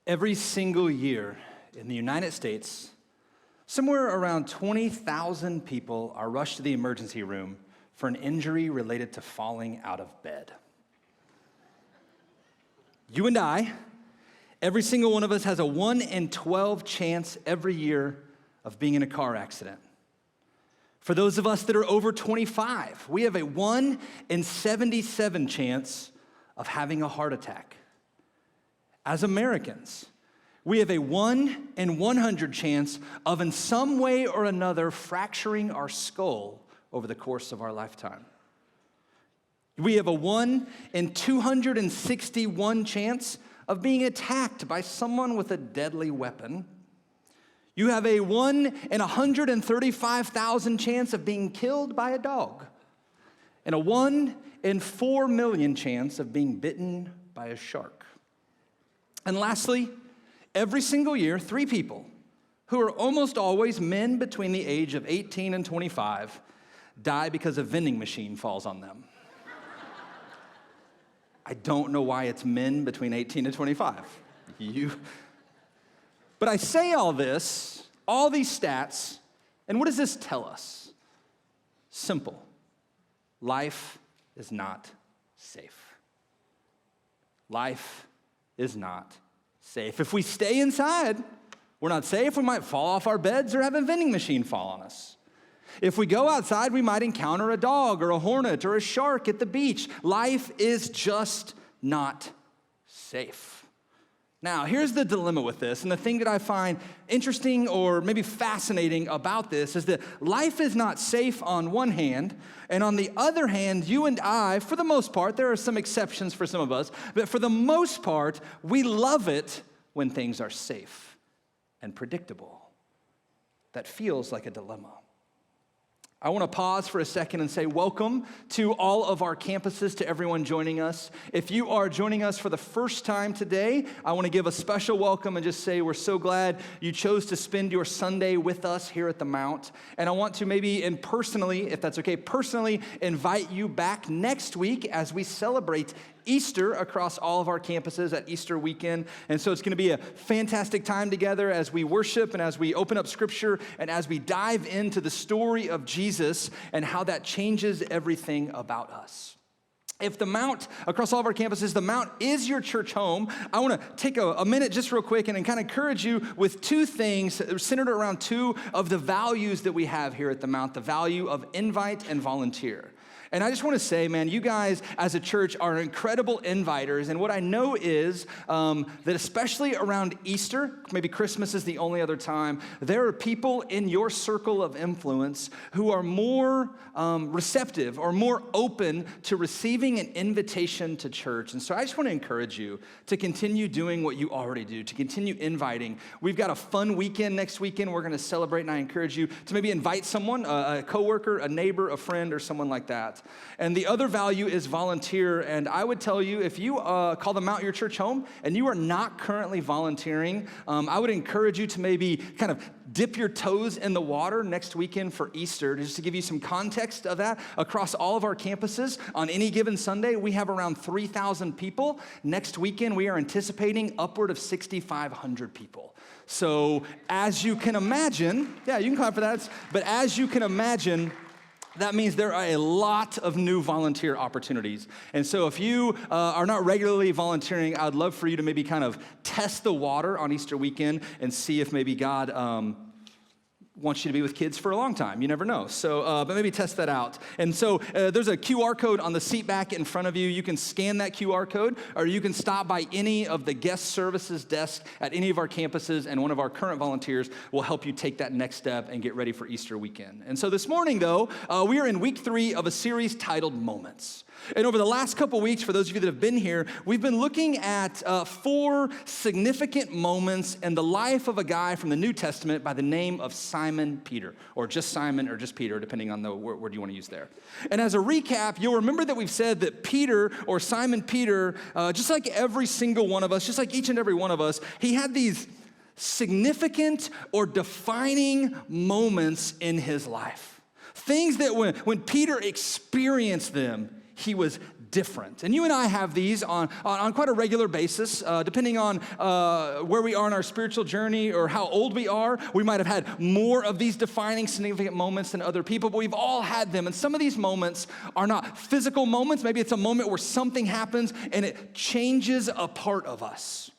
Every single year in the United States, somewhere around 20,000 people are rushed to the emergency room for an injury related to falling out of bed. You and I, every single one of us has a 1 in 12 chance every year of being in a car accident. For those of us that are over 25, we have a 1 in 77 chance of having a heart attack. As Americans, we have a 1 in 100 chance of in some way or another fracturing our skull over the course of our lifetime. We have a 1 in 261 chance of being attacked by someone with a deadly weapon. You have a 1 in 135,000 chance of being killed by a dog, and a 1 in 4 million chance of being bitten by a shark. And lastly, every single year, 3 people, who are almost always men between the age of 18 and 25, die because a vending machine falls on them. I don't know why it's men between 18 and 25. But I say all this, all these stats, and what does this tell us? Simple. Life is not safe. Life is not safe. If we stay inside, we're not safe. We might fall off our beds or have a vending machine fall on us. If we go outside, we might encounter a dog or a hornet or a shark at the beach. Life is just not safe. Now, here's the dilemma with this, and the thing that I find interesting or maybe fascinating about this is that life is not safe on one hand, and on the other hand, you and I, for the most part, there are some exceptions for some of us, but for the most part, we love it when things are safe and predictable. That feels like a dilemma. I want to pause for a second and say welcome to all of our campuses, to everyone joining us. If you are joining us for the first time today, I want to give a special welcome and just say we're so glad you chose to spend your Sunday with us here at the Mount. And I want to maybe, and personally, if that's okay, personally invite you back next week as we celebrate Easter across all of our campuses at Easter weekend. And so it's going to be a fantastic time together as we worship and as we open up Scripture and as we dive into the story of Jesus and how that changes everything about us. If the Mount, across all of our campuses, the Mount is your church home, I want to take a minute just real quick and kind of encourage you with 2 things centered around 2 of the values that we have here at the Mount, the value of invite and volunteer. And I just want to say, man, you guys as a church are incredible inviters. And what I know is that especially around Easter, maybe Christmas is the only other time, there are people in your circle of influence who are more receptive or more open to receiving an invitation to church. And so I just want to encourage you to continue doing what you already do, to continue inviting. We've got a fun weekend next weekend. We're going to celebrate, and I encourage you to maybe invite someone, a coworker, a neighbor, a friend, or someone like that. And the other value is volunteer. And I would tell you, if you call the Mount your church home and you are not currently volunteering, I would encourage you to maybe kind of dip your toes in the water next weekend for Easter. Just to give you some context of that, across all of our campuses, on any given Sunday, we have around 3,000 people. Next weekend, we are anticipating upward of 6,500 people. So as you can imagine, yeah, you can clap for that, but as you can imagine, that means there are a lot of new volunteer opportunities. And so if you are not regularly volunteering, I'd love for you to maybe kind of test the water on Easter weekend and see if maybe God wants you to be with kids for a long time. You never know. So, but maybe test that out. And so there's a QR code on the seat back in front of you. You can scan that QR code, or you can stop by any of the guest services desks at any of our campuses, and one of our current volunteers will help you take that next step and get ready for Easter weekend. And so this morning, though, we are in week 3 of a series titled Moments. And over the last couple weeks, for those of you that have been here, we've been looking at 4 significant moments in the life of a guy from the New Testament by the name of Simon Peter, or just Simon or just Peter, depending on the word you want to use there. And as a recap, you'll remember that we've said that Peter, or Simon Peter, just like every single one of us, just like each and every one of us, he had these significant or defining moments in his life. Things that when Peter experienced them, he was different. And you and I have these on quite a regular basis, depending on where we are in our spiritual journey or how old we are. We might have had more of these defining significant moments than other people, but we've all had them. And some of these moments are not physical moments. Maybe it's a moment where something happens and it changes a part of us.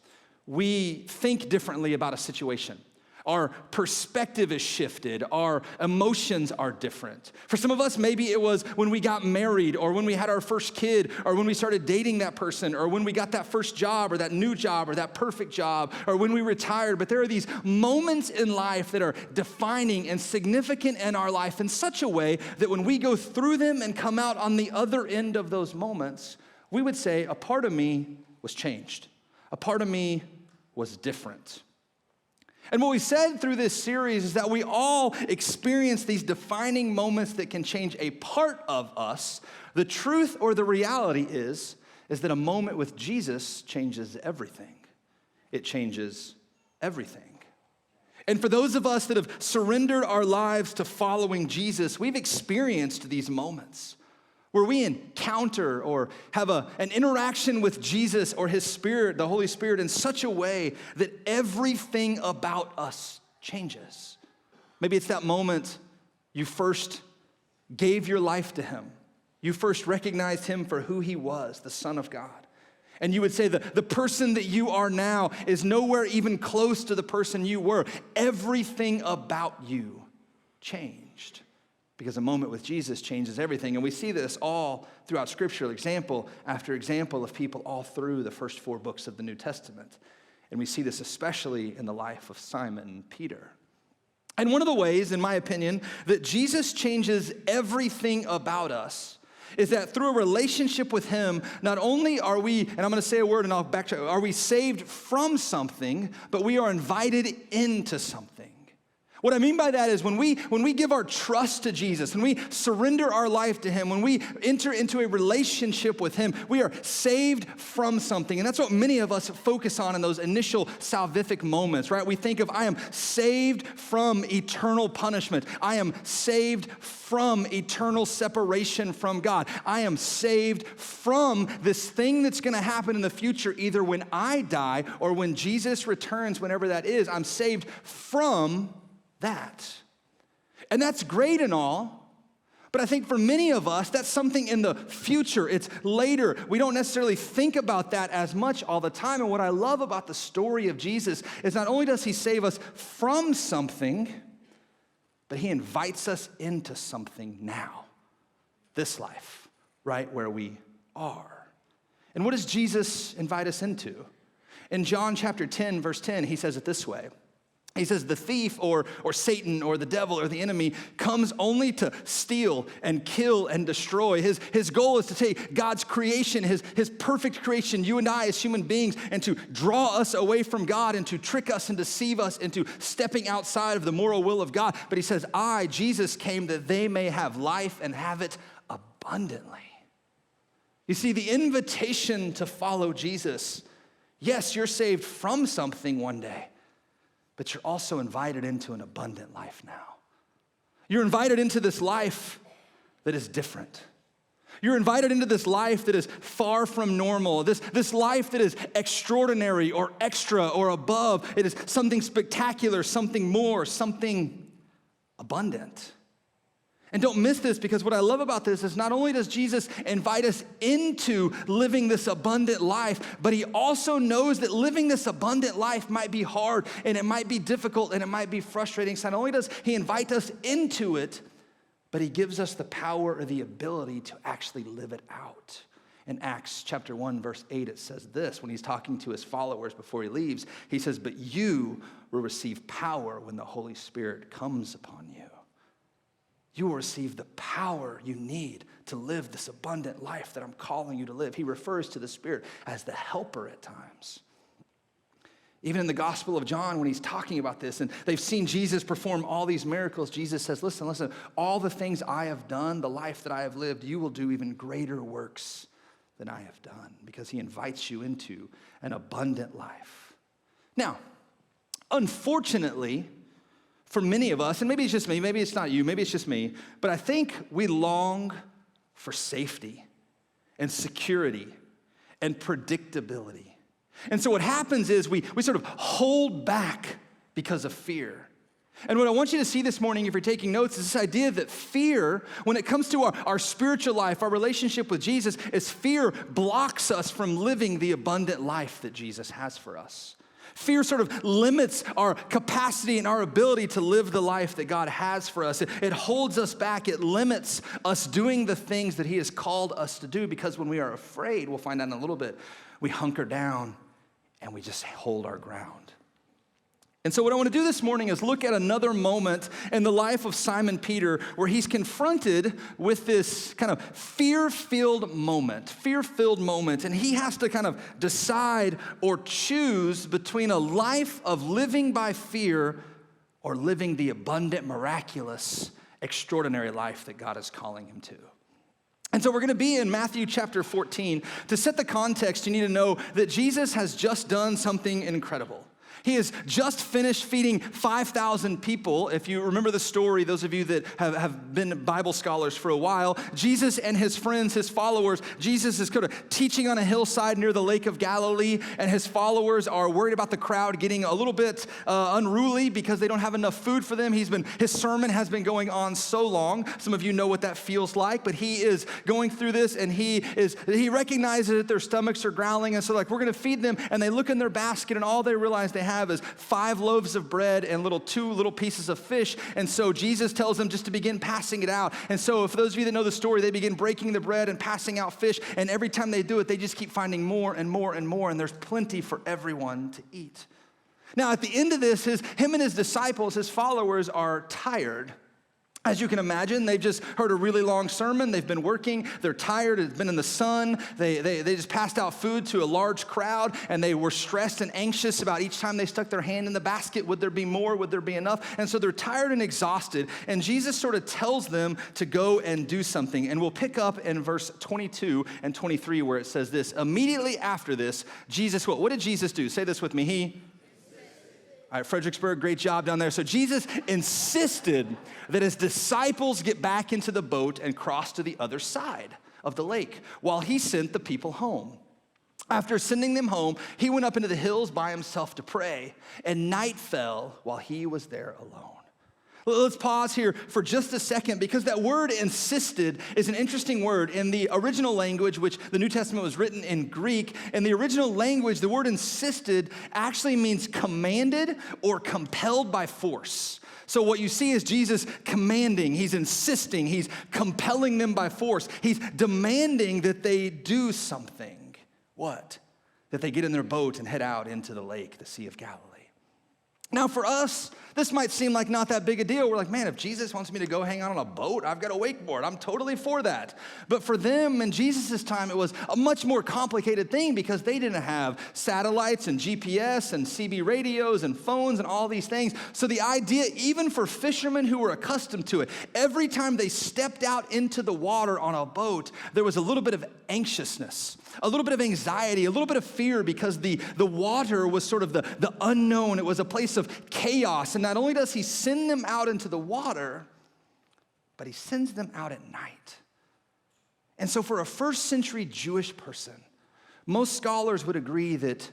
We think differently about a situation. Our perspective is shifted. Our emotions are different. For some of us, maybe it was when we got married or when we had our first kid or when we started dating that person or when we got that first job or that new job or that perfect job or when we retired. But there are these moments in life that are defining and significant in our life in such a way that when we go through them and come out on the other end of those moments, we would say a part of me was changed. A part of me was different. And what we said through this series is that we all experience these defining moments that can change a part of us. The truth or the reality is that a moment with Jesus changes everything. It changes everything. And for those of us that have surrendered our lives to following Jesus, we've experienced these moments where we encounter or have an interaction with Jesus or his Spirit, the Holy Spirit, in such a way that everything about us changes. Maybe it's that moment you first gave your life to him. You first recognized him for who he was, the Son of God. And you would say that the person that you are now is nowhere even close to the person you were. Everything about you changed. Because a moment with Jesus changes everything. And we see this all throughout Scripture, example after example of people all through the first 4 books of the New Testament. And we see this especially in the life of Simon Peter. And one of the ways, in my opinion, that Jesus changes everything about us is that through a relationship with him, not only are we, and I'm going to say a word and I'll backtrack, are we saved from something, but we are invited into something. What I mean by that is when we give our trust to Jesus, when we surrender our life to him, when we enter into a relationship with him, we are saved from something. And that's what many of us focus on in those initial salvific moments, right? We think of, I am saved from eternal punishment. I am saved from eternal separation from God. I am saved from this thing that's going to happen in the future, either when I die or when Jesus returns, whenever that is. I'm saved from that. And that's great and all, but I think for many of us, that's something in the future. It's later. We don't necessarily think about that as much all the time. And what I love about the story of Jesus is not only does he save us from something, but he invites us into something now, this life, right where we are. And what does Jesus invite us into? In John chapter 10, verse 10, he says it this way. He says, the thief or Satan or the devil or the enemy comes only to steal and kill and destroy. His goal is to take God's creation, his perfect creation, you and I as human beings, and to draw us away from God and to trick us and deceive us into stepping outside of the moral will of God. But he says, I, Jesus, came that they may have life and have it abundantly. You see, the invitation to follow Jesus, yes, you're saved from something one day, but you're also invited into an abundant life now. You're invited into this life that is different. You're invited into this life that is far from normal, this life that is extraordinary or extra or above. It is something spectacular, something more, something abundant. And don't miss this, because what I love about this is not only does Jesus invite us into living this abundant life, but he also knows that living this abundant life might be hard and it might be difficult and it might be frustrating. So not only does he invite us into it, but he gives us the power or the ability to actually live it out. In Acts chapter 1, verse 8, it says this, when he's talking to his followers before he leaves, he says, but you will receive power when the Holy Spirit comes upon you. You will receive the power you need to live this abundant life that I'm calling you to live. He refers to the Spirit as the helper at times. Even in the Gospel of John, when he's talking about this, and they've seen Jesus perform all these miracles, Jesus says, listen, all the things I have done, the life that I have lived, you will do even greater works than I have done, because he invites you into an abundant life. Now, unfortunately, for many of us, and maybe it's just me, maybe it's not you, maybe it's just me, but I think we long for safety. and security and predictability. And so what happens is we sort of hold back because of fear. And what I want you to see this morning, if you're taking notes, is this idea that fear, when it comes to our spiritual life, our relationship with Jesus, is fear blocks us from living the abundant life that Jesus has for us. Fear sort of limits our capacity and our ability to live the life that God has for us. It holds us back. It limits us doing the things that he has called us to do, because when we are afraid, we'll find out in a little bit, we hunker down and we just hold our ground. And so what I want to do this morning is look at another moment in the life of Simon Peter where he's confronted with this kind of fear-filled moment, and he has to kind of decide or choose between a life of living by fear or living the abundant, miraculous, extraordinary life that God is calling him to. And so we're going to be in Matthew chapter 14. To set the context, you need to know that Jesus has just done something incredible. He has just finished feeding 5,000 people. If you remember the story, those of you that have been Bible scholars for a while, Jesus and his friends, his followers, Jesus is kind of teaching on a hillside near the Lake of Galilee, and his followers are worried about the crowd getting a little bit unruly because they don't have enough food for them. His sermon has been going on so long. Some of you know what that feels like, but he is going through this, and he recognizes that their stomachs are growling, and so like, we're going to feed them, and they look in their basket, and all they realize they have is 5 loaves of bread and 2 little pieces of fish. And so Jesus tells them just to begin passing it out. And so for those of you that know the story, they begin breaking the bread and passing out fish. And every time they do it, they just keep finding more and more and more. And there's plenty for everyone to eat. Now, at the end of this, him and his disciples, his followers, are tired. As you can imagine, they've just heard a really long sermon. They've been working. They're tired. It's been in the sun. They just passed out food to a large crowd, and they were stressed and anxious about each time they stuck their hand in the basket. Would there be more? Would there be enough? And so they're tired and exhausted. And Jesus sort of tells them to go and do something. And we'll pick up in verse 22 and 23 where it says this. Immediately after this, Jesus, what did Jesus do? Say this with me. All right, Fredericksburg, great job down there. So Jesus insisted that his disciples get back into the boat and cross to the other side of the lake while he sent the people home. After sending them home, he went up into the hills by himself to pray, and night fell while he was there alone. Let's pause here for just a second, because that word insisted is an interesting word. In the original language, which the New Testament was written in Greek, in the original language, the word insisted actually means commanded or compelled by force. So what you see is Jesus commanding, he's insisting, he's compelling them by force. He's demanding that they do something. What? That they get in their boat and head out into the lake, the Sea of Galilee. Now for us, this might seem like not that big a deal. We're like, man, if Jesus wants me to go hang out on a boat, I've got a wakeboard. I'm totally for that. But for them in Jesus' time, it was a much more complicated thing because they didn't have satellites and GPS and CB radios and phones and all these things. So the idea, even for fishermen who were accustomed to it, every time they stepped out into the water on a boat, there was a little bit of anxiousness, a little bit of anxiety, a little bit of fear because the water was sort of the unknown. It was a place of chaos. And not only does he send them out into the water, but he sends them out at night. And so for a first century Jewish person, most scholars would agree that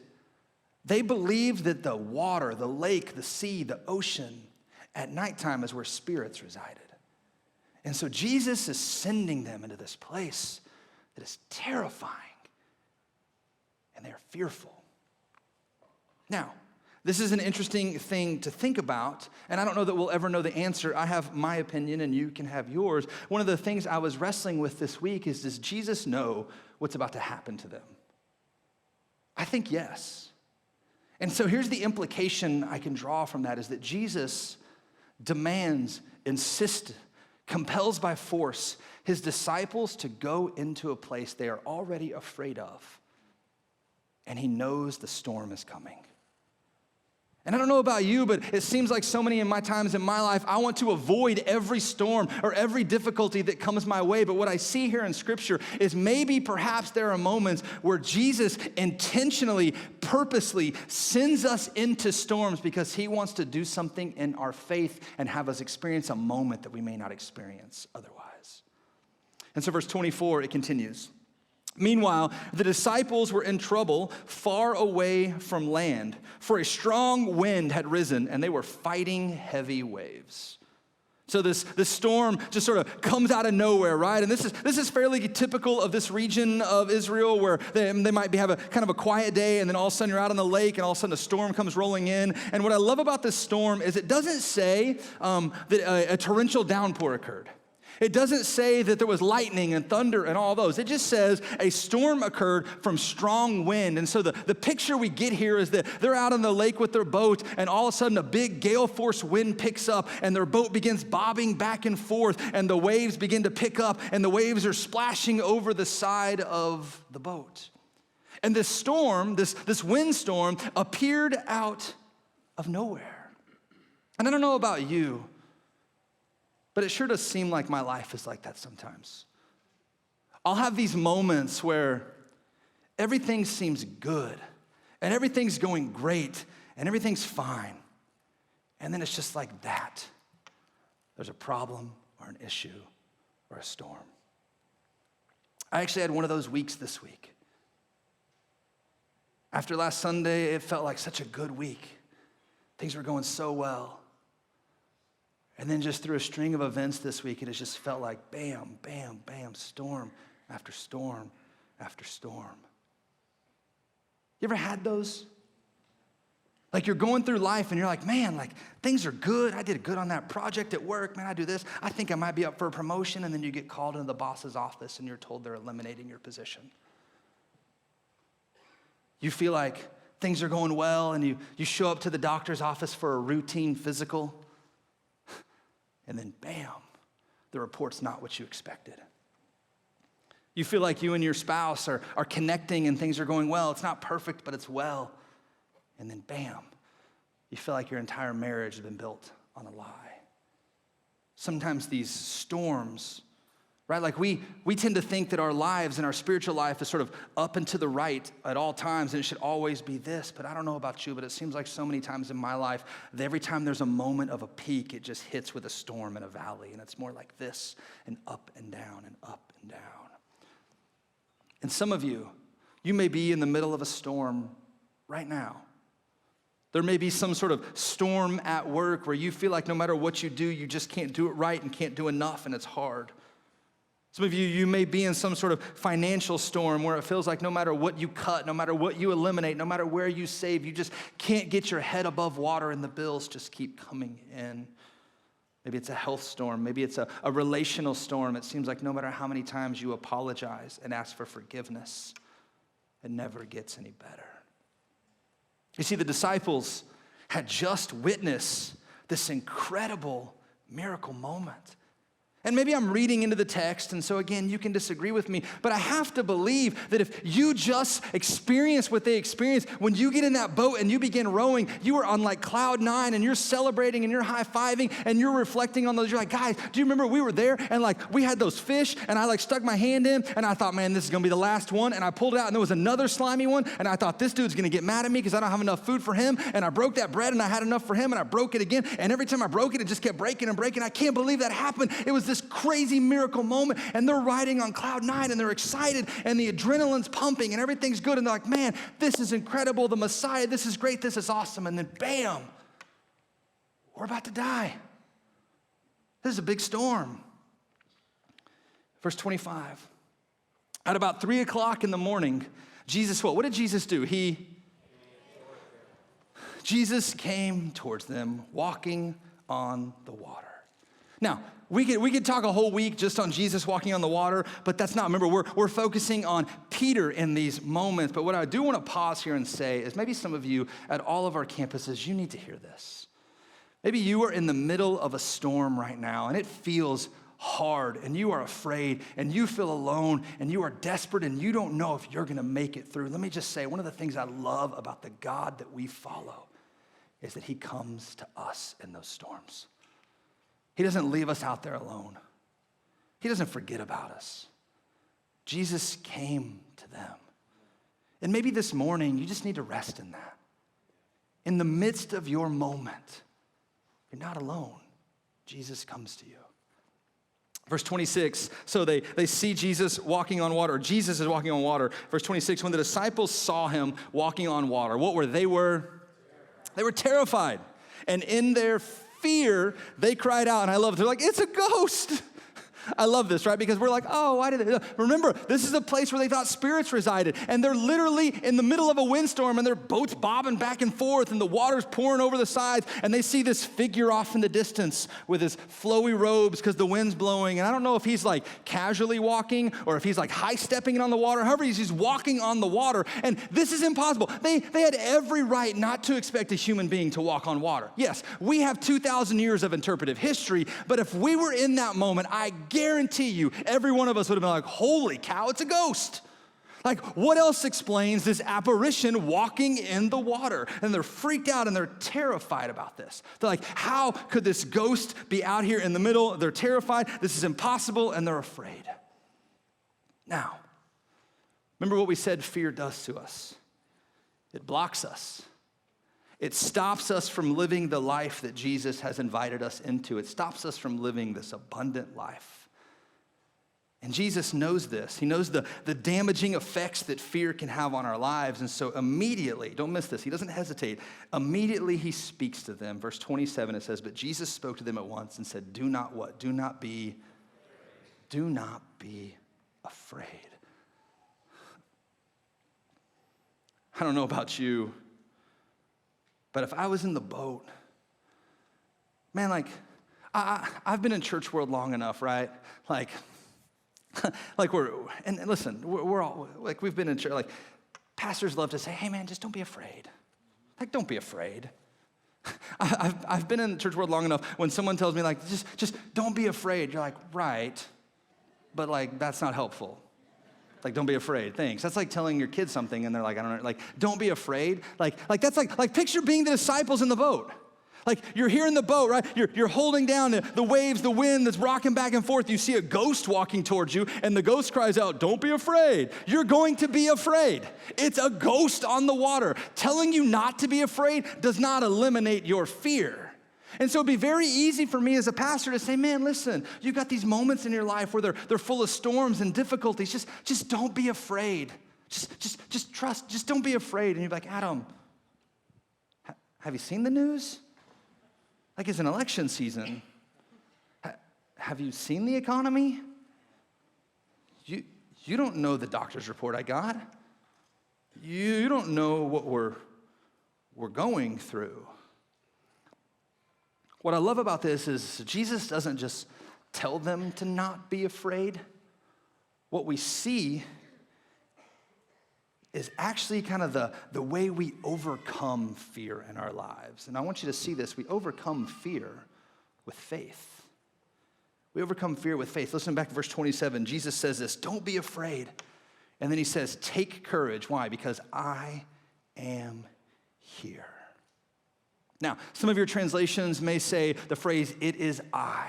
they believed that the water, the lake, the sea, the ocean, at nighttime is where spirits resided. And so Jesus is sending them into this place that is terrifying, and they're fearful. Now, this is an interesting thing to think about, and I don't know that we'll ever know the answer. I have my opinion, and you can have yours. One of the things I was wrestling with this week is, does Jesus know what's about to happen to them? I think yes. And so here's the implication I can draw from that, is that Jesus demands, insists, compels by force his disciples to go into a place they are already afraid of, and he knows the storm is coming. And I don't know about you, but it seems like so many of my times in my life, I want to avoid every storm or every difficulty that comes my way. But what I see here in Scripture is maybe perhaps there are moments where Jesus intentionally, purposely sends us into storms because he wants to do something in our faith and have us experience a moment that we may not experience otherwise. And so verse 24, it continues. Meanwhile, the disciples were in trouble far away from land, for a strong wind had risen, and they were fighting heavy waves. So this storm just sort of comes out of nowhere, right? And this is fairly typical of this region of Israel, where they might have a kind of a quiet day, and then all of a sudden you're out on the lake, and all of a sudden a storm comes rolling in. And what I love about this storm is it doesn't say that a torrential downpour occurred. It doesn't say that there was lightning and thunder and all those. It just says a storm occurred from strong wind. And so the picture we get here is that they're out on the lake with their boat, and all of a sudden a big gale force wind picks up, and their boat begins bobbing back and forth, and the waves begin to pick up, and the waves are splashing over the side of the boat. And this storm, this windstorm, appeared out of nowhere. And I don't know about you, but it sure does seem like my life is like that sometimes. I'll have these moments where everything seems good, and everything's going great, and everything's fine. And then it's just like that. There's a problem or an issue or a storm. I actually had one of those weeks this week. After last Sunday, it felt like such a good week. Things were going so well. And then just through a string of events this week, it has just felt like bam, bam, bam, storm after storm after storm. You ever had those? Like you're going through life and you're like, man, like things are good. I did good on that project at work. Man, I do this. I think I might be up for a promotion. And then you get called into the boss's office and you're told they're eliminating your position. You feel like things are going well and you show up to the doctor's office for a routine physical. And then, bam, the report's not what you expected. You feel like you and your spouse are connecting and things are going well. It's not perfect, but it's well. And then, bam, you feel like your entire marriage has been built on a lie. Sometimes these storms, right? Like we tend to think that our lives and our spiritual life is sort of up and to the right at all times, and it should always be this. But I don't know about you, but it seems like so many times in my life that every time there's a moment of a peak, it just hits with a storm in a valley, and it's more like this, and up and down and up and down. And some of you may be in the middle of a storm right now. There may be some sort of storm at work where you feel like no matter what you do, you just can't do it right and can't do enough, and it's hard. Some of you may be in some sort of financial storm where it feels like no matter what you cut, no matter what you eliminate, no matter where you save, you just can't get your head above water and the bills just keep coming in. Maybe it's a health storm. Maybe it's a relational storm. It seems like no matter how many times you apologize and ask for forgiveness, it never gets any better. You see, the disciples had just witnessed this incredible miracle moment. And maybe I'm reading into the text, and so again, you can disagree with me, but I have to believe that if you just experience what they experienced, when you get in that boat and you begin rowing, you are on like cloud 9 and you're celebrating and you're high-fiving and you're reflecting on those. You're like, guys, do you remember we were there and like we had those fish and I like stuck my hand in and I thought, man, this is gonna be the last one. And I pulled it out and there was another slimy one and I thought this dude's gonna get mad at me because I don't have enough food for him. And I broke that bread and I had enough for him and I broke it again. And every time I broke it, it just kept breaking and breaking. I can't believe that happened. It was this crazy miracle moment, and they're riding on cloud 9 and they're excited and the adrenaline's pumping and everything's good and they're like, man, this is incredible, the Messiah, this is great, this is awesome. And then bam, we're about to die. This is a big storm. Verse 25, at about 3 o'clock in the morning, Jesus, what did Jesus do? Jesus came towards them walking on the water. Now, we could talk a whole week just on Jesus walking on the water, but that's not. Remember, we're focusing on Peter in these moments. But what I do want to pause here and say is maybe some of you at all of our campuses, you need to hear this. Maybe you are in the middle of a storm right now, and it feels hard, and you are afraid, and you feel alone, and you are desperate, and you don't know if you're going to make it through. Let me just say, one of the things I love about the God that we follow is that he comes to us in those storms. He doesn't leave us out there alone. He doesn't forget about us. Jesus came to them. And maybe this morning, you just need to rest in that. In the midst of your moment, you're not alone. Jesus comes to you. Verse 26, so they see Jesus walking on water, or Jesus is walking on water. Verse 26, when the disciples saw him walking on water, what were they? They were terrified. And in their fear, they cried out. And I love it. They're like, it's a ghost. I love this, right? Because we're like, oh, why did they? Remember, this is a place where they thought spirits resided. And they're literally in the middle of a windstorm and their boat's bobbing back and forth and the water's pouring over the sides. And they see this figure off in the distance with his flowy robes because the wind's blowing. And I don't know if he's like casually walking or if he's like high stepping it on the water. However, he's walking on the water. And this is impossible. They had every right not to expect a human being to walk on water. Yes, we have 2,000 years of interpretive history. But if we were in that moment, I guarantee you, every one of us would have been like, holy cow, it's a ghost. Like, what else explains this apparition walking in the water? And they're freaked out and they're terrified about this. They're like, how could this ghost be out here in the middle? They're terrified. This is impossible, and they're afraid. Now, remember what we said fear does to us. It blocks us. It stops us from living the life that Jesus has invited us into. It stops us from living this abundant life. And Jesus knows this. He knows the damaging effects that fear can have on our lives. And so immediately, don't miss this, he doesn't hesitate. Immediately he speaks to them. Verse 27, it says, but Jesus spoke to them at once and said, do not what? Do not be afraid. I don't know about you, but if I was in the boat, man, like, I've been in church world long enough, right? Like and listen, we're all, like, we've been in church, like, pastors love to say, hey man, just don't be afraid. Like, don't be afraid. I've been in church world long enough when someone tells me, like, just don't be afraid. You're like, right, but like, that's not helpful. Like, don't be afraid, thanks. That's like telling your kids something and they're like, I don't know, like, don't be afraid. Like that's like picture being the disciples in the boat. Like, you're here in the boat, right? You're holding down the waves, the wind that's rocking back and forth. You see a ghost walking towards you, and the ghost cries out, don't be afraid. You're going to be afraid. It's a ghost on the water. Telling you not to be afraid does not eliminate your fear. And so it'd be very easy for me as a pastor to say, man, listen, you got these moments in your life where they're full of storms and difficulties. Just don't be afraid. Just trust. Just don't be afraid. And you're like, Adam, have you seen the news? Like, it's an election season. Have you seen the economy? You don't know the doctor's report I got. You don't know what we're going through. What I love about this is Jesus doesn't just tell them to not be afraid. What we see is actually kind of the way we overcome fear in our lives. And I want you to see this. We overcome fear with faith. We overcome fear with faith. Listen back to verse 27. Jesus says this, don't be afraid. And then he says, take courage. Why? Because I am here. Now, some of your translations may say the phrase, it is I.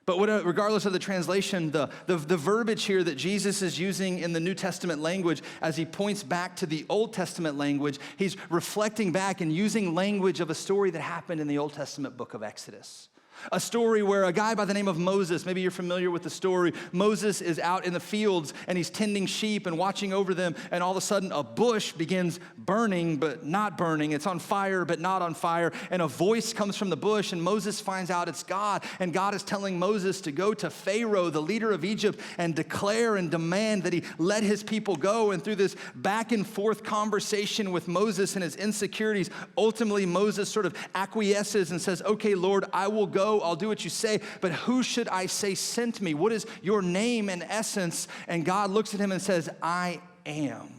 But regardless of the translation, the verbiage here that Jesus is using in the New Testament language as he points back to the Old Testament language, he's reflecting back and using language of a story that happened in the Old Testament book of Exodus. A story where a guy by the name of Moses, maybe you're familiar with the story, Moses is out in the fields and he's tending sheep and watching over them, and all of a sudden a bush begins burning but not burning. It's on fire but not on fire, and a voice comes from the bush, and Moses finds out it's God, and God is telling Moses to go to Pharaoh, the leader of Egypt, and declare and demand that he let his people go. And through this back and forth conversation with Moses and his insecurities, ultimately Moses sort of acquiesces and says, okay, Lord, I will go. I'll do what you say, but who should I say sent me? What is your name in essence? And God looks at him and says, I am.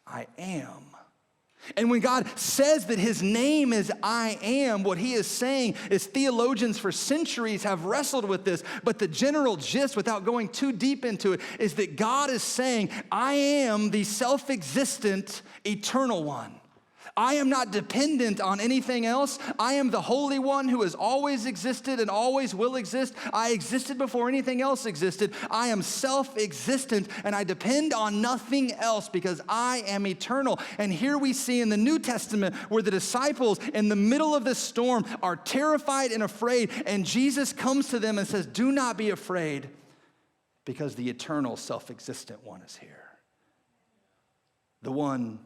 I am. And when God says that his name is I am, what he is saying is theologians for centuries have wrestled with this, but the general gist, without going too deep into it, is that God is saying, I am the self-existent, eternal one. I am not dependent on anything else. I am the Holy One who has always existed and always will exist. I existed before anything else existed. I am self-existent, and I depend on nothing else because I am eternal. And here we see in the New Testament where the disciples in the middle of this storm are terrified and afraid, and Jesus comes to them and says, do not be afraid because the eternal self-existent one is here. The one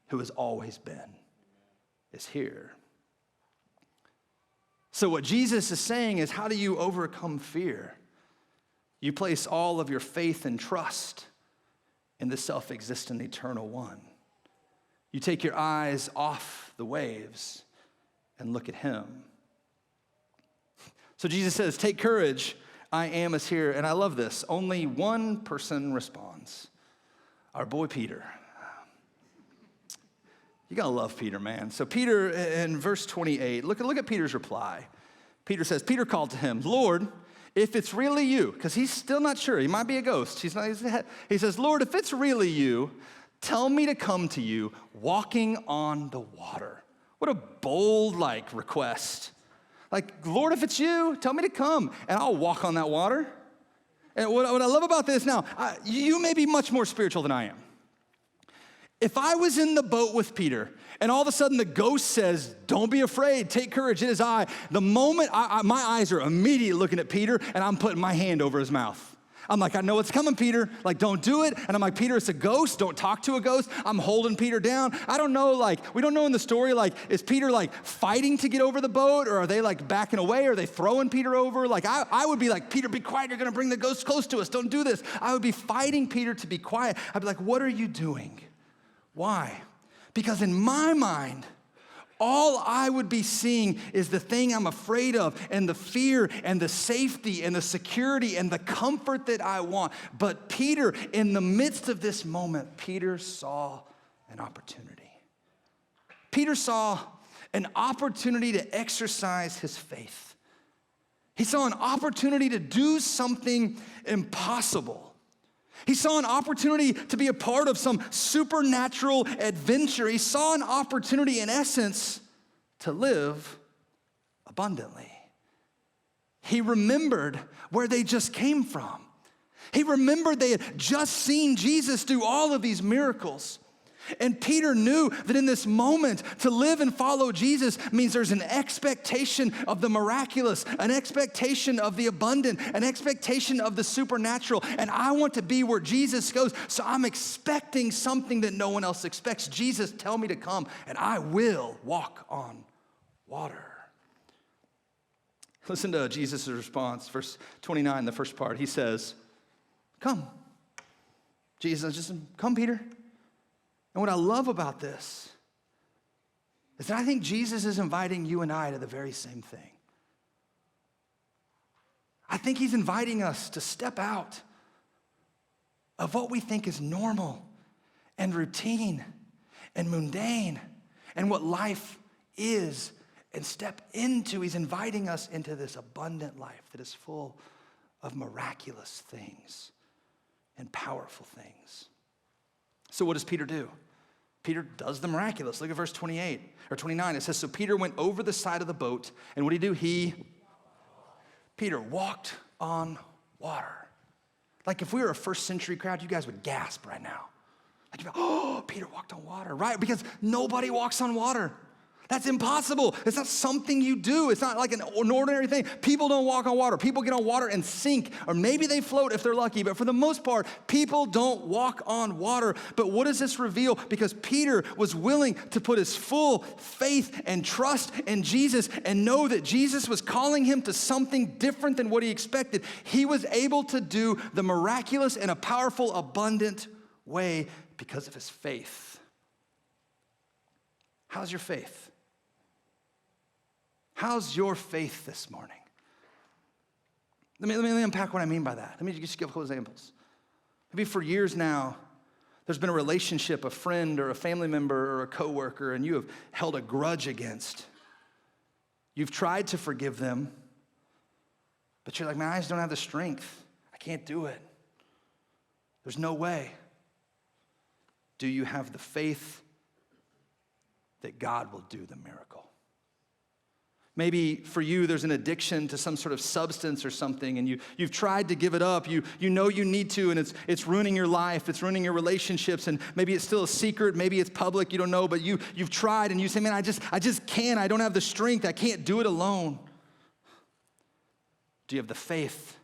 who has always been is here. So what Jesus is saying is, how do you overcome fear? You place all of your faith and trust in the self-existent eternal one. You take your eyes off the waves and look at him. So Jesus says, take courage, I am is here. And I love this. Only one person responds. Our boy Peter. You gotta love Peter, man. So Peter, in verse 28, look at Peter's reply. Peter says, Peter called to him, Lord, if it's really you, because he's still not sure. He might be a ghost. He says, Lord, if it's really you, tell me to come to you walking on the water. What a bold, request. Lord, if it's you, tell me to come, and I'll walk on that water. And what I love about this now, you may be much more spiritual than I am. If I was in the boat with Peter, and all of a sudden the ghost says, don't be afraid, take courage, it is I, the moment my eyes are immediately looking at Peter, and I'm putting my hand over his mouth. I'm like, I know what's coming, Peter. Don't do it. And I'm like, Peter, it's a ghost. Don't talk to a ghost. I'm holding Peter down. I don't know, we don't know in the story, is Peter, fighting to get over the boat? Or are they, backing away? Or are they throwing Peter over? I would be like, Peter, be quiet. You're going to bring the ghost close to us. Don't do this. I would be fighting Peter to be quiet. I'd be like, what are you doing? Why? Because in my mind, all I would be seeing is the thing I'm afraid of and the fear and the safety and the security and the comfort that I want. But Peter, in the midst of this moment, Peter saw an opportunity. Peter saw an opportunity to exercise his faith. He saw an opportunity to do something impossible. He saw an opportunity to be a part of some supernatural adventure. He saw an opportunity, in essence, to live abundantly. He remembered where they just came from. He remembered they had just seen Jesus do all of these miracles. And Peter knew that in this moment, to live and follow Jesus means there's an expectation of the miraculous, an expectation of the abundant, an expectation of the supernatural. And I want to be where Jesus goes, so I'm expecting something that no one else expects. Jesus, tell me to come, and I will walk on water. Listen to Jesus' response, verse 29, the first part. He says, come. Jesus just, come, Peter. And what I love about this is that I think Jesus is inviting you and I to the very same thing. I think he's inviting us to step out of what we think is normal and routine and mundane and what life is and step into. He's inviting us into this abundant life that is full of miraculous things and powerful things. So what does Peter do? Peter does the miraculous. Look at verse 28 or 29. It says, so Peter went over the side of the boat, and what did he do? Peter walked on water. If we were a first century crowd, you guys would gasp right now. Oh, Peter walked on water, right? Because nobody walks on water. That's impossible. It's not something you do. It's not like an ordinary thing. People don't walk on water. People get on water and sink, or maybe they float if they're lucky. But for the most part, people don't walk on water. But what does this reveal? Because Peter was willing to put his full faith and trust in Jesus and know that Jesus was calling him to something different than what he expected. He was able to do the miraculous in a powerful, abundant way because of his faith. How's your faith? How's your faith this morning? Let me unpack what I mean by that. Let me just give a couple examples. Maybe for years now, there's been a relationship, a friend or a family member or a coworker, and you have held a grudge against. You've tried to forgive them, but you're like, man, I just don't have the strength. I can't do it. There's no way. Do you have the faith that God will do the miracle. Maybe for you, there's an addiction to some sort of substance or something, and you've tried to give it up. You know you need to, and it's ruining your life. It's ruining your relationships, and maybe it's still a secret. Maybe it's public. You don't know, but you've tried, and you say, man, I just can't. I don't have the strength. I can't do it alone. Do you have the faith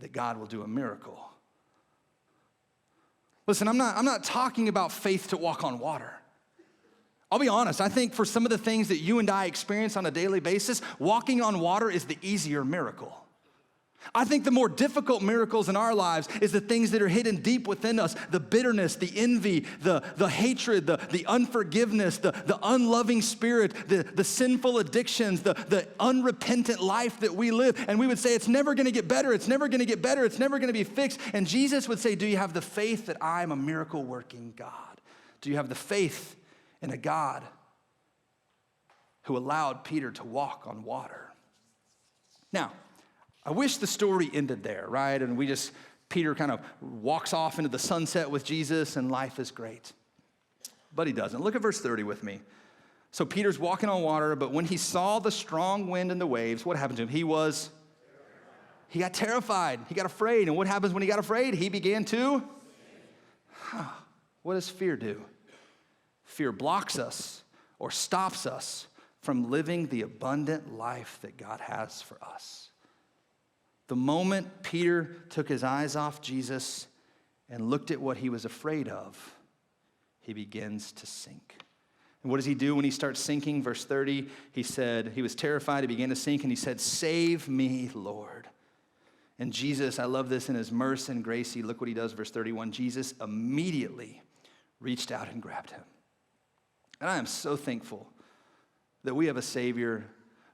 that God will do a miracle? Listen, I'm not talking about faith to walk on water. I'll be honest, I think for some of the things that you and I experience on a daily basis, walking on water is the easier miracle. I think the more difficult miracles in our lives is the things that are hidden deep within us, the bitterness, the envy, the hatred, the unforgiveness, the unloving spirit, the sinful addictions, the unrepentant life that we live. And we would say, it's never gonna get better, it's never gonna get better, it's never gonna be fixed. And Jesus would say, do you have the faith that I'm a miracle working God? Do you have the faith in a God who allowed Peter to walk on water? Now, I wish the story ended there, right? And Peter kind of walks off into the sunset with Jesus and life is great. But he doesn't. Look at verse 30 with me. So Peter's walking on water, but when he saw the strong wind and the waves, what happened to him? He got terrified. He got afraid. And what happens when he got afraid? He began to what does fear do? Fear blocks us or stops us from living the abundant life that God has for us. The moment Peter took his eyes off Jesus and looked at what he was afraid of, he begins to sink. And what does he do when he starts sinking? Verse 30, he said, he was terrified, he began to sink, and he said, "Save me, Lord." And Jesus, I love this, in his mercy and grace, look what he does, verse 31, Jesus immediately reached out and grabbed him. And I am so thankful that we have a Savior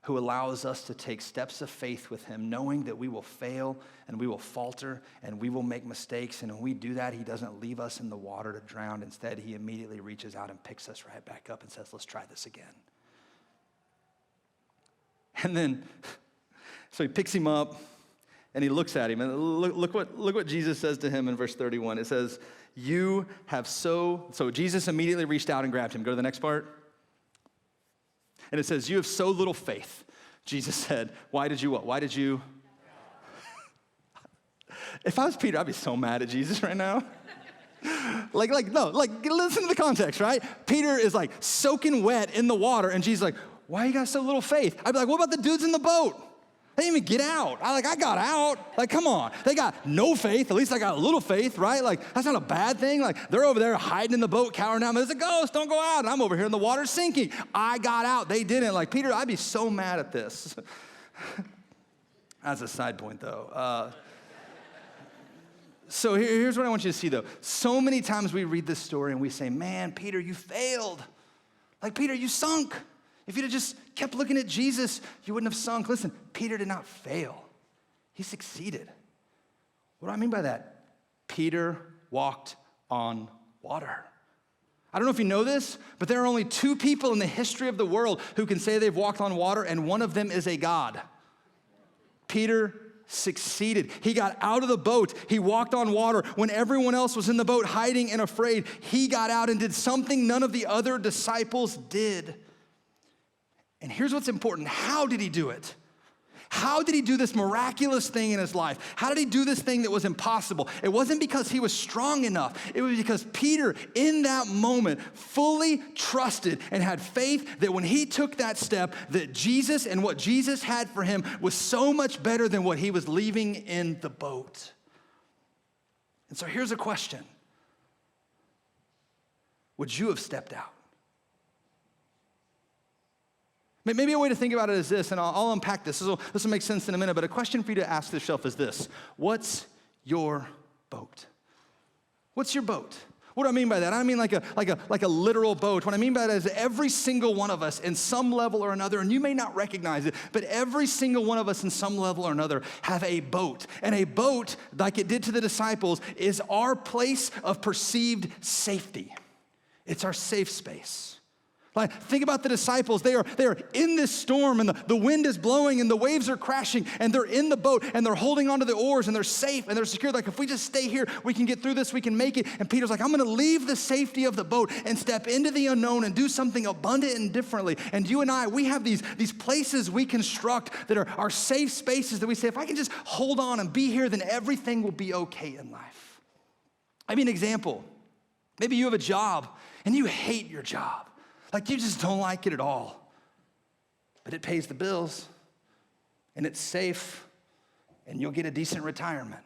who allows us to take steps of faith with him, knowing that we will fail and we will falter and we will make mistakes. And when we do that, he doesn't leave us in the water to drown. Instead, he immediately reaches out and picks us right back up and says, let's try this again. And then, so he picks him up and he looks at him. And look what Jesus says to him in verse 31. It says, so Jesus immediately reached out and grabbed him. Go to the next part. And it says, you have so little faith. Jesus said, why did you? If I was Peter, I'd be so mad at Jesus right now. No, listen to the context, right? Peter is like soaking wet in the water, and Jesus is like, why you got so little faith? I'd be like, what about the dudes in the boat? They didn't even get out. I got out. Come on. They got no faith. At least I got a little faith, right? That's not a bad thing. They're over there hiding in the boat, cowering down. There's a ghost. Don't go out. And I'm over here in the water sinking. I got out. They didn't. Peter, I'd be so mad at this. As a side point, though. So here's what I want you to see, though. So many times we read this story and we say, man, Peter, you failed. Peter, you sunk. If you'd have just kept looking at Jesus, you wouldn't have sunk. Listen, Peter did not fail. He succeeded. What do I mean by that? Peter walked on water. I don't know if you know this, but there are only two people in the history of the world who can say they've walked on water, and one of them is a God. Peter succeeded. He got out of the boat. He walked on water. When everyone else was in the boat hiding and afraid, he got out and did something none of the other disciples did. And here's what's important. How did he do it? How did he do this miraculous thing in his life? How did he do this thing that was impossible? It wasn't because he was strong enough. It was because Peter, in that moment, fully trusted and had faith that when he took that step, that Jesus and what Jesus had for him was so much better than what he was leaving in the boat. And so here's a question. Would you have stepped out? Maybe a way to think about it is this, and I'll unpack this. This will make sense in a minute, but a question for you to ask yourself is this. What's your boat? What's your boat? What do I mean by that? I mean like a literal boat. What I mean by that is every single one of us in some level or another, and you may not recognize it, but every single one of us in some level or another have a boat. And a boat, like it did to the disciples, is our place of perceived safety. It's our safe space. Like, think about the disciples. They are in this storm, and the wind is blowing, and the waves are crashing, and they're in the boat, and they're holding onto the oars, and they're safe, and they're secure. Like, if we just stay here, we can get through this, we can make it. And Peter's like, I'm going to leave the safety of the boat and step into the unknown and do something abundant and differently. And you and I, we have these places we construct that are our safe spaces that we say, if I can just hold on and be here, then everything will be okay in life. I mean, example, maybe you have a job, and you hate your job. Like, you just don't like it at all. But it pays the bills, and it's safe, and you'll get a decent retirement.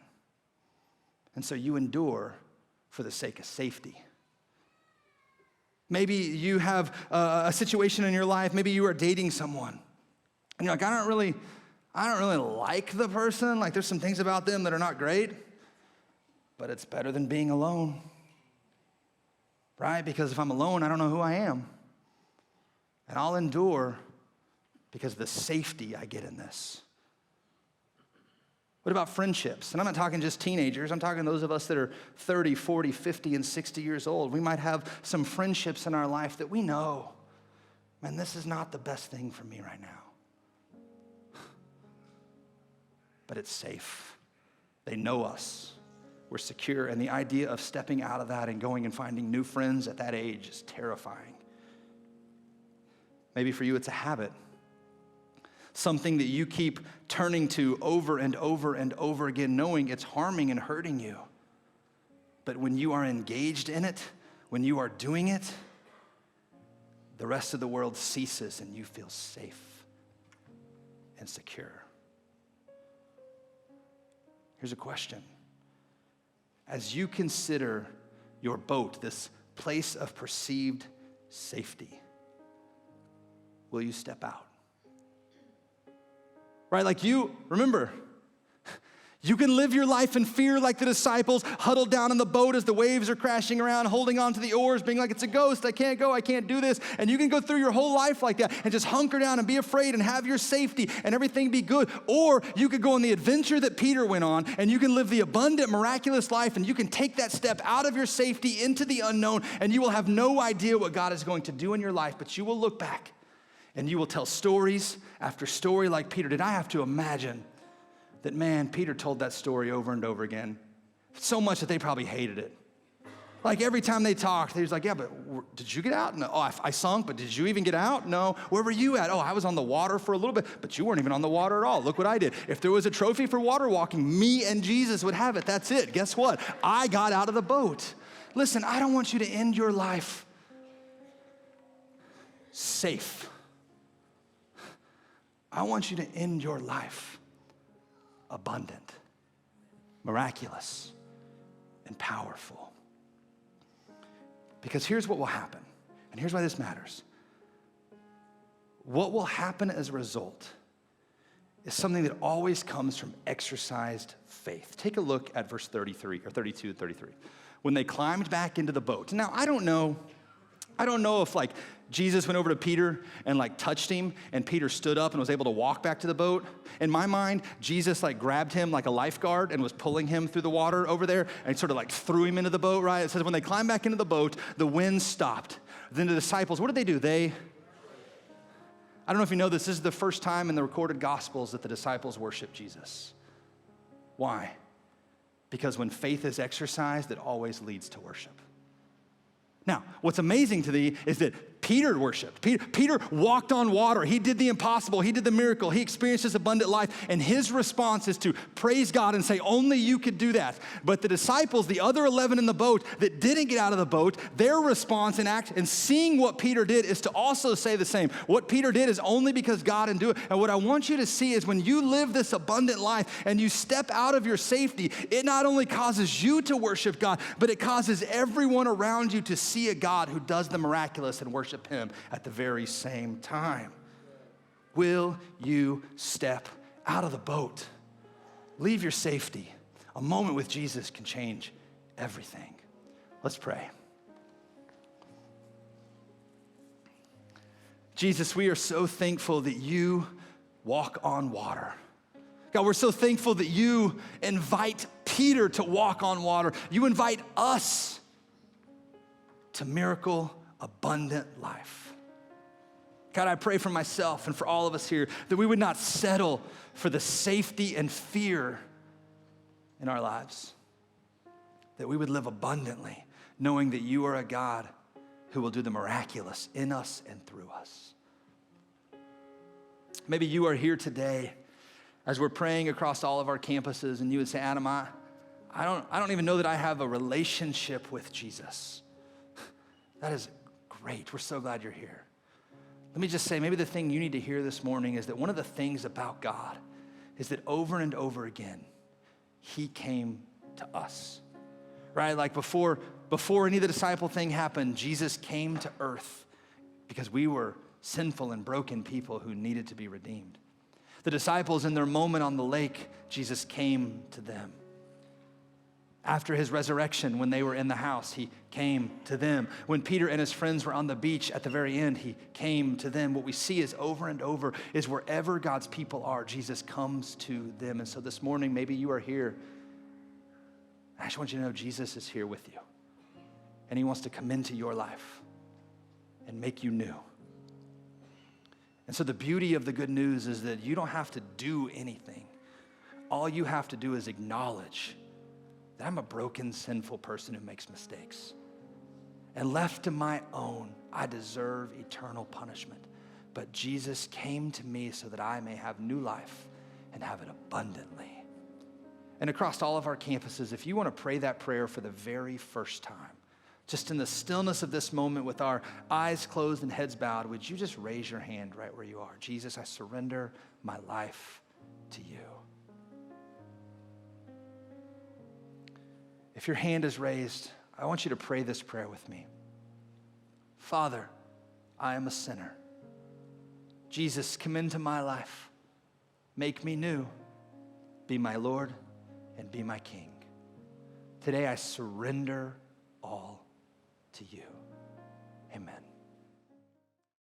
And so you endure for the sake of safety. Maybe you have a situation in your life, maybe you are dating someone, and you're like, I don't really like the person. Like, there's some things about them that are not great, but it's better than being alone, right? Because if I'm alone, I don't know who I am. And I'll endure because of the safety I get in this. What about friendships? And I'm not talking just teenagers. I'm talking those of us that are 30, 40, 50, and 60 years old. We might have some friendships in our life that we know, man, this is not the best thing for me right now. But it's safe. They know us. We're secure. And the idea of stepping out of that and going and finding new friends at that age is terrifying. Maybe for you, it's a habit. Something that you keep turning to over and over and over again, knowing it's harming and hurting you. But when you are engaged in it, when you are doing it, the rest of the world ceases and you feel safe and secure. Here's a question. As you consider your boat, this place of perceived safety, will you step out? Right, like remember, you can live your life in fear like the disciples, huddled down in the boat as the waves are crashing around, holding on to the oars, being like, it's a ghost, I can't go, I can't do this. And you can go through your whole life like that and just hunker down and be afraid and have your safety and everything be good. Or you could go on the adventure that Peter went on, and you can live the abundant, miraculous life, and you can take that step out of your safety into the unknown, and you will have no idea what God is going to do in your life, but you will look back and you will tell stories after story like Peter did. I have to imagine that, man, Peter told that story over and over again, so much that they probably hated it. Like, every time they talked, they was like, yeah, but did you get out? No. Oh, I sunk, but did you even get out? No. Where were you at? Oh, I was on the water for a little bit, but you weren't even on the water at all. Look what I did. If there was a trophy for water walking, me and Jesus would have it. That's it. Guess what? I got out of the boat. Listen, I don't want you to end your life safe. I want you to end your life abundant, miraculous, and powerful. Because here's what will happen, and here's why this matters. What will happen as a result is something that always comes from exercised faith. Take a look at verse 33, or 32 and 33. When they climbed back into the boat. Now, I don't know if like Jesus went over to Peter and like touched him, and Peter stood up and was able to walk back to the boat. In my mind, Jesus like grabbed him like a lifeguard and was pulling him through the water over there and sort of like threw him into the boat, right? It says when they climbed back into the boat, the wind stopped. Then the disciples, what did they do? I don't know if you know this is the first time in the recorded Gospels that the disciples worship Jesus. Why? Because when faith is exercised, it always leads to worship. Now, what's amazing to thee is that Peter worshiped. Peter walked on water. He did the impossible. He did the miracle. He experienced this abundant life. And his response is to praise God and say, only you could do that. But the disciples, the other 11 in the boat that didn't get out of the boat, their response and act and seeing what Peter did is to also say the same. What Peter did is only because God didn't do it. And what I want you to see is when you live this abundant life and you step out of your safety, it not only causes you to worship God, but it causes everyone around you to see a God who does the miraculous and worship him at the very same time. Will you step out of the boat? Leave your safety. A moment with Jesus can change everything. Let's pray. Jesus, we are so thankful that you walk on water. God, we're so thankful that you invite Peter to walk on water. You invite us to miracle abundant life. God, I pray for myself and for all of us here that we would not settle for the safety and fear in our lives, that we would live abundantly, knowing that you are a God who will do the miraculous in us and through us. Maybe you are here today as we're praying across all of our campuses, and you would say, Adam, I don't even know that I have a relationship with Jesus. That is great. We're so glad you're here. Let me just say, maybe the thing you need to hear this morning is that one of the things about God is that over and over again, he came to us, right? Like before any of the disciple thing happened, Jesus came to earth because we were sinful and broken people who needed to be redeemed. The disciples, in their moment on the lake, Jesus came to them. After his resurrection, when they were in the house, he came to them. When Peter and his friends were on the beach at the very end, he came to them. What we see is over and over is wherever God's people are, Jesus comes to them. And so this morning, maybe you are here. I just want you to know Jesus is here with you. And he wants to come into your life and make you new. And so the beauty of the good news is that you don't have to do anything. All you have to do is acknowledge that I'm a broken, sinful person who makes mistakes. And left to my own, I deserve eternal punishment. But Jesus came to me so that I may have new life and have it abundantly. And across all of our campuses, if you want to pray that prayer for the very first time, just in the stillness of this moment with our eyes closed and heads bowed, would you just raise your hand right where you are? Jesus, I surrender my life to you. If your hand is raised, I want you to pray this prayer with me. Father, I am a sinner. Jesus, come into my life. Make me new. Be my Lord and be my King. Today I surrender all to you. Amen.